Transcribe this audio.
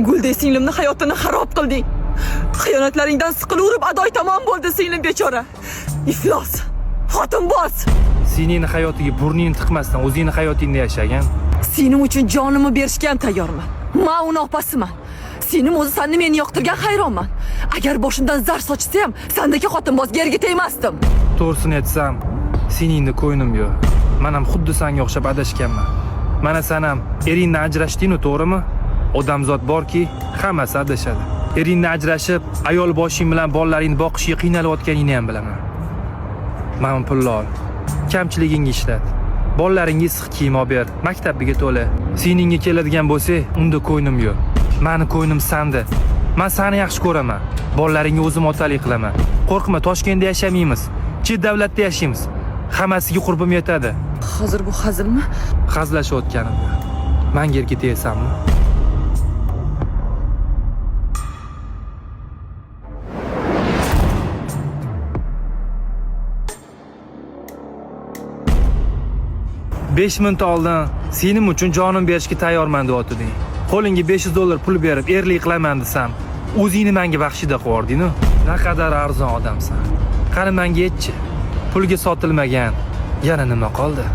Guldek singlimni hayotini xarob qilding. Xiyonatlaringdan siqilaverib adoy tamom bo'ldi singlim bechora. Iflos, xotinboz. Seningni hayotiga burningni tiqmasdan o'zingni hayotingda yashagan. Sening uchun jonimni berishga ham tayyorman. Men uni opasiman. Sening o'zi seni meni yoqtirgan hayronman. Agar boshimdan zar sochsa ham, sendagi xotinbozga erga tegmasdim. To'g'risini aytsam, seningni ko'nglim yo'q. Men ham xuddi senga o'xshab adashganman. Mana sen ham eringdan ajrashding-ku, to'g'rimi? Odamzod borki, hammasi adashadi. Eringdan ajrashib, ayol boshing bilan bolalaringni boqishga qiynalayotganingni ham bilaman. Men pulni ol, kamchiligingni ishlat. Bolalaringga issiq kiyim olib ber, maktabiga to'la. Seningga keladigan bo'lsa, unda ko'nglim yo'q. Meni ko'nglim senda. Men seni yaxshi ko'raman. Bolalaringga o'zim otalik qilaman. Qo'rqma, Toshkentda yashamaymiz. Chet davlatda yashaymiz. Hammasiga qurbim yetadi. Hozir bu hazilmi? Hazillashayotganimda. Menga erga tegasanmi? Besh minut oldin sening uchun jonim berishga tayyorman deyotding. Qo'lingga $500 pul berib erlik qilaman desam, o'zingni menga baxshida qo'yarding-ku. Naqadar arzon odamsan. Qani menga aytchi. Pulga sotilmagan yana nima qoldi?